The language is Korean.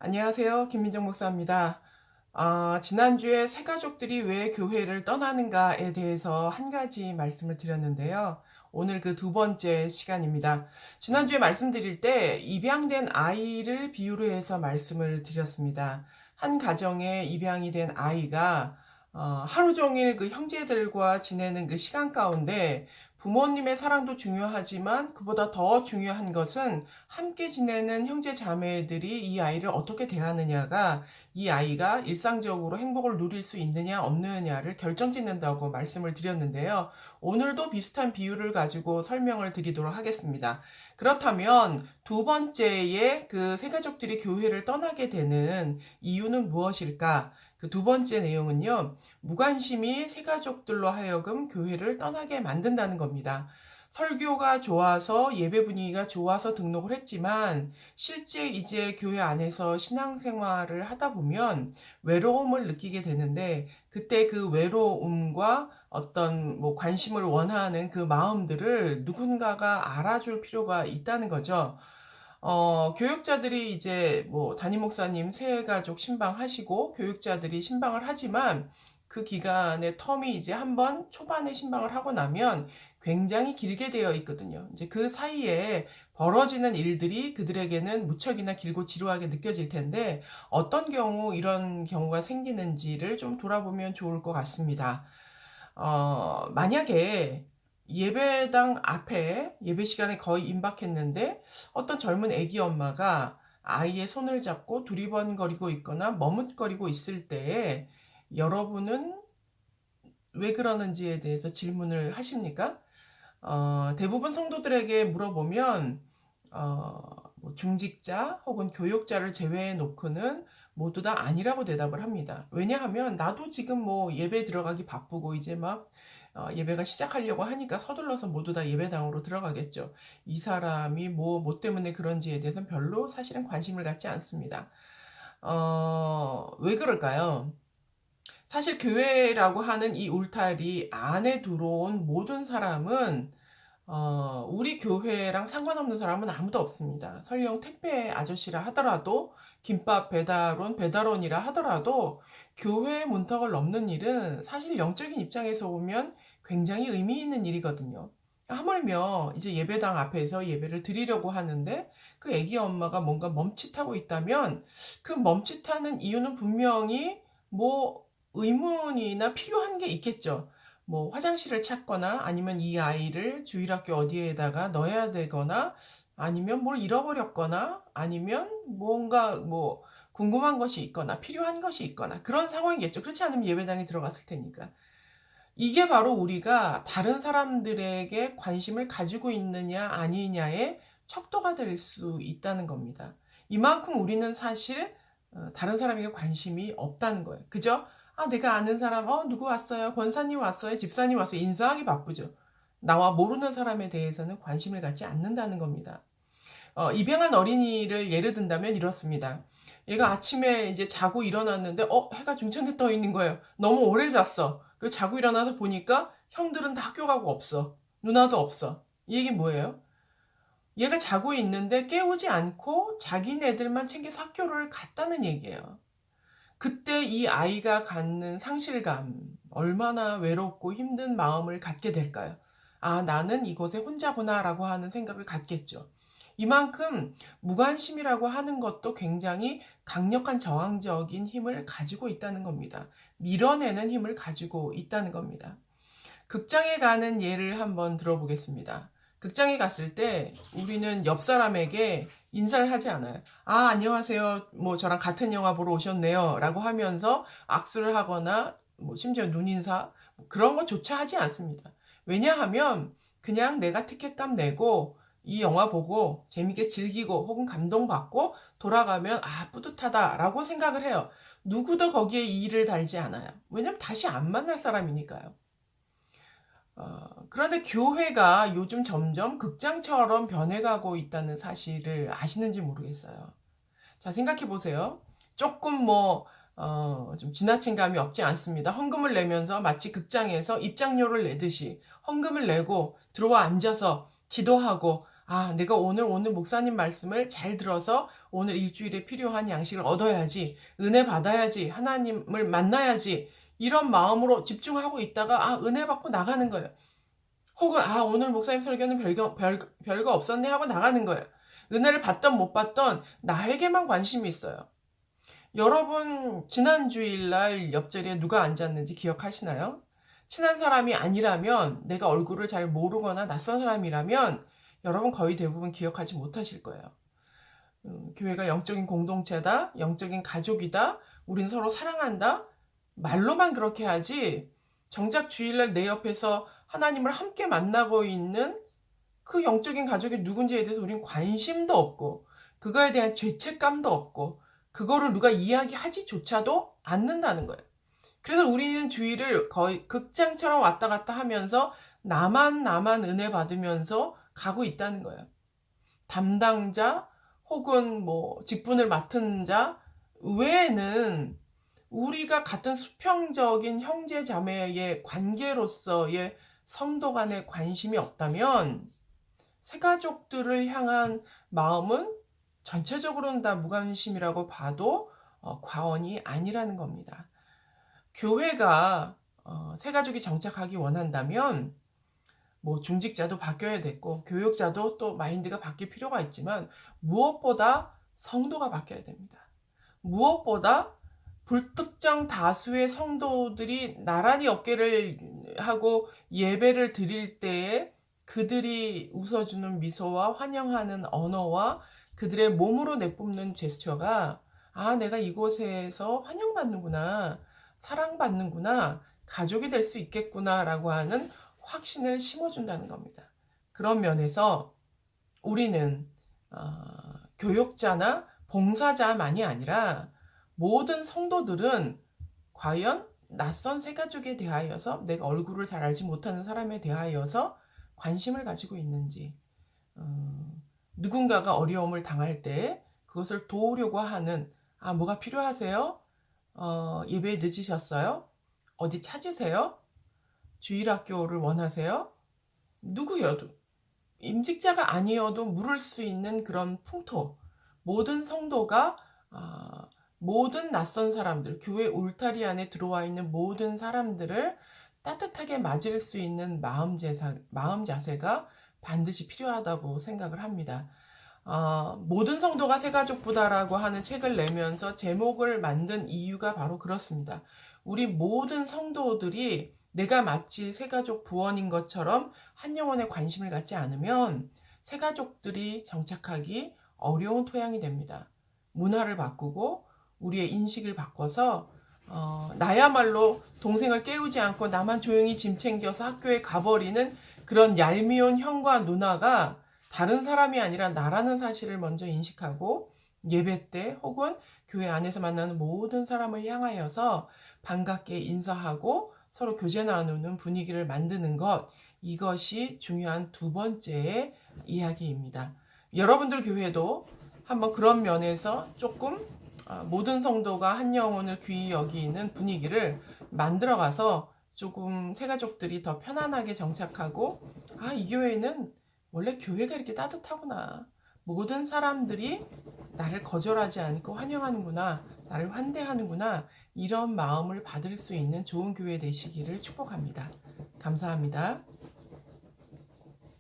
안녕하세요. 김민정 목사입니다. 지난주에 새 가족들이 왜 교회를 떠나는가에 대해서 한 가지 말씀을 드렸는데요. 오늘 그 두 번째 시간입니다. 지난주에 말씀드릴 때 입양된 아이를 비유로 해서 말씀을 드렸습니다. 한 가정에 입양이 된 아이가 하루 종일 그 형제들과 지내는 그 시간 가운데 부모님의 사랑도 중요하지만 그보다 더 중요한 것은 함께 지내는 형제 자매들이 이 아이를 어떻게 대하느냐가 이 아이가 일상적으로 행복을 누릴 수 있느냐 없느냐를 결정짓는다고 말씀을 드렸는데요. 오늘도 비슷한 비유를 가지고 설명을 드리도록 하겠습니다. 그렇다면 두 번째에 그 세 가족들이 교회를 떠나게 되는 이유는 무엇일까? 그 두 번째 내용은요, 무관심이 새 가족들로 하여금 교회를 떠나게 만든다는 겁니다. 설교가 좋아서 예배 분위기가 좋아서 등록을 했지만 실제 이제 교회 안에서 신앙생활을 하다 보면 외로움을 느끼게 되는데 그때 그 외로움과 어떤 뭐 관심을 원하는 그 마음들을 누군가가 알아줄 필요가 있다는 거죠. 교육자들이 이제 뭐 담임 목사님 새 가족 신방하시고 교육자들이 신방을 하지만 그 기간의 텀이 이제 한번 초반에 신방을 하고 나면 굉장히 길게 되어 있거든요. 이제 그 사이에 벌어지는 일들이 그들에게는 무척이나 길고 지루하게 느껴질 텐데 어떤 경우 이런 경우가 생기는지를 좀 돌아보면 좋을 것 같습니다. 만약에 예배당 앞에 예배 시간에 거의 임박했는데 어떤 젊은 아기 엄마가 아이의 손을 잡고 두리번거리고 있거나 머뭇거리고 있을 때에 여러분은 왜 그러는지에 대해서 질문을 하십니까? 대부분 성도들에게 물어보면 뭐 중직자 혹은 교육자를 제외해 놓고는 모두 다 아니라고 대답을 합니다. 왜냐하면 나도 지금 뭐 예배 들어가기 바쁘고 이제 막 예배가 시작하려고 하니까 서둘러서 모두 다 예배당으로 들어가겠죠. 이 사람이 뭐 때문에 그런지에 대해서는 별로 사실은 관심을 갖지 않습니다. 왜 그럴까요? 사실 교회라고 하는 이 울타리 안에 들어온 모든 사람은 우리 교회랑 상관없는 사람은 아무도 없습니다. 설령 택배 아저씨라 하더라도, 김밥 배달원, 배달원이라 하더라도, 교회 문턱을 넘는 일은 사실 영적인 입장에서 보면 굉장히 의미 있는 일이거든요. 하물며 이제 예배당 앞에서 예배를 드리려고 하는데 그 애기 엄마가 뭔가 멈칫하고 있다면 그 멈칫하는 이유는 분명히 뭐 의문이나 필요한 게 있겠죠. 뭐 화장실을 찾거나 아니면 이 아이를 주일학교 어디에다가 넣어야 되거나 아니면 뭘 잃어버렸거나 아니면 뭔가 뭐 궁금한 것이 있거나 필요한 것이 있거나 그런 상황이겠죠. 그렇지 않으면 예배당에 들어갔을 테니까. 이게 바로 우리가 다른 사람들에게 관심을 가지고 있느냐 아니냐의 척도가 될 수 있다는 겁니다. 이만큼 우리는 사실 다른 사람에게 관심이 없다는 거예요. 그죠? 내가 아는 사람, 누구 왔어요? 권사님 왔어요? 집사님 왔어요? 인사하기 바쁘죠. 나와 모르는 사람에 대해서는 관심을 갖지 않는다는 겁니다. 입양한 어린이를 예를 든다면 이렇습니다. 얘가 아침에 이제 자고 일어났는데, 해가 중천에 떠 있는 거예요. 너무 오래 잤어. 그 자고 일어나서 보니까 형들은 다 학교 가고 없어. 누나도 없어. 이 얘기 뭐예요? 얘가 자고 있는데 깨우지 않고 자기네들만 챙겨서 학교를 갔다는 얘기예요. 그때 이 아이가 갖는 상실감, 얼마나 외롭고 힘든 마음을 갖게 될까요? 나는 이곳에 혼자구나라고 하는 생각을 갖겠죠. 이만큼 무관심이라고 하는 것도 굉장히 강력한 저항적인 힘을 가지고 있다는 겁니다. 밀어내는 힘을 가지고 있다는 겁니다. 극장에 가는 예를 한번 들어보겠습니다. 극장에 갔을 때 우리는 옆 사람에게 인사를 하지 않아요. 안녕하세요. 뭐 저랑 같은 영화 보러 오셨네요. 라고 하면서 악수를 하거나 뭐 심지어 눈인사 그런 것조차 하지 않습니다. 왜냐하면 그냥 내가 티켓값 내고 이 영화 보고 재밌게 즐기고 혹은 감동받고 돌아가면 뿌듯하다라고 생각을 해요. 누구도 거기에 이의를 달지 않아요. 왜냐면 다시 안 만날 사람이니까요. 그런데 교회가 요즘 점점 극장처럼 변해가고 있다는 사실을 아시는지 모르겠어요. 자, 생각해 보세요. 조금 좀 지나친 감이 없지 않습니다. 헌금을 내면서 마치 극장에서 입장료를 내듯이 헌금을 내고 들어와 앉아서 기도하고 아, 내가 오늘 목사님 말씀을 잘 들어서 오늘 일주일에 필요한 양식을 얻어야지, 은혜 받아야지, 하나님을 만나야지, 이런 마음으로 집중하고 있다가, 아, 은혜 받고 나가는 거예요. 혹은, 아, 오늘 목사님 설교는 별거 없었네 하고 나가는 거예요. 은혜를 받던 못 받던 나에게만 관심이 있어요. 여러분, 지난 주일날 옆자리에 누가 앉았는지 기억하시나요? 친한 사람이 아니라면, 내가 얼굴을 잘 모르거나 낯선 사람이라면, 여러분 거의 대부분 기억하지 못하실 거예요. 교회가 영적인 공동체다, 영적인 가족이다, 우린 서로 사랑한다, 말로만 그렇게 하지, 정작 주일날 내 옆에서 하나님을 함께 만나고 있는 그 영적인 가족이 누군지에 대해서 우린 관심도 없고, 그거에 대한 죄책감도 없고, 그거를 누가 이야기하지조차도 않는다는 거예요. 그래서 우리는 주일을 거의 극장처럼 왔다 갔다 하면서 나만 은혜 받으면서 가고 있다는 거예요. 담당자 혹은 뭐 직분을 맡은 자 외에는 우리가 같은 수평적인 형제 자매의 관계로서의 성도 간의 관심이 없다면 새가족들을 향한 마음은 전체적으로는 다 무관심이라고 봐도 과언이 아니라는 겁니다. 교회가 새가족이 정착하기 원한다면 뭐 중직자도 바뀌어야 됐고 교육자도 또 마인드가 바뀔 필요가 있지만 무엇보다 성도가 바뀌어야 됩니다. 무엇보다 불특정 다수의 성도들이 나란히 어깨를 하고 예배를 드릴 때에 그들이 웃어주는 미소와 환영하는 언어와 그들의 몸으로 내뿜는 제스처가 아, 내가 이곳에서 환영받는구나, 사랑받는구나, 가족이 될 수 있겠구나 라고 하는 확신을 심어준다는 겁니다. 그런 면에서 우리는 교육자나 봉사자만이 아니라 모든 성도들은 과연 낯선 새가족에 대하여서 내가 얼굴을 잘 알지 못하는 사람에 대하여서 관심을 가지고 있는지, 누군가가 어려움을 당할 때 그것을 도우려고 하는 아, 뭐가 필요하세요? 예배에 늦으셨어요? 어디 찾으세요? 주일학교를 원하세요? 누구여도 임직자가 아니어도 물을 수 있는 그런 풍토, 모든 성도가 모든 낯선 사람들, 교회 울타리 안에 들어와 있는 모든 사람들을 따뜻하게 맞을 수 있는 마음 자세가 반드시 필요하다고 생각을 합니다. 모든 성도가 새가족부다라고 하는 책을 내면서 제목을 만든 이유가 바로 그렇습니다. 우리 모든 성도들이 내가 마치 새가족 부원인 것처럼 한 영혼에 관심을 갖지 않으면 새가족들이 정착하기 어려운 토양이 됩니다. 문화를 바꾸고 우리의 인식을 바꿔서 나야말로 동생을 깨우지 않고 나만 조용히 짐 챙겨서 학교에 가버리는 그런 얄미운 형과 누나가 다른 사람이 아니라 나라는 사실을 먼저 인식하고 예배 때 혹은 교회 안에서 만나는 모든 사람을 향하여서 반갑게 인사하고 서로 교제 나누는 분위기를 만드는 것, 이것이 중요한 두 번째의 이야기입니다. 여러분들 교회도 한번 그런 면에서 조금 모든 성도가 한 영혼을 귀히 여기는 분위기를 만들어가서 조금 새가족들이 더 편안하게 정착하고 아, 이 교회는 원래 교회가 이렇게 따뜻하구나. 모든 사람들이 나를 거절하지 않고 환영하는구나. 나를 환대하는구나. 이런 마음을 받을 수 있는 좋은 교회 되시기를 축복합니다. 감사합니다.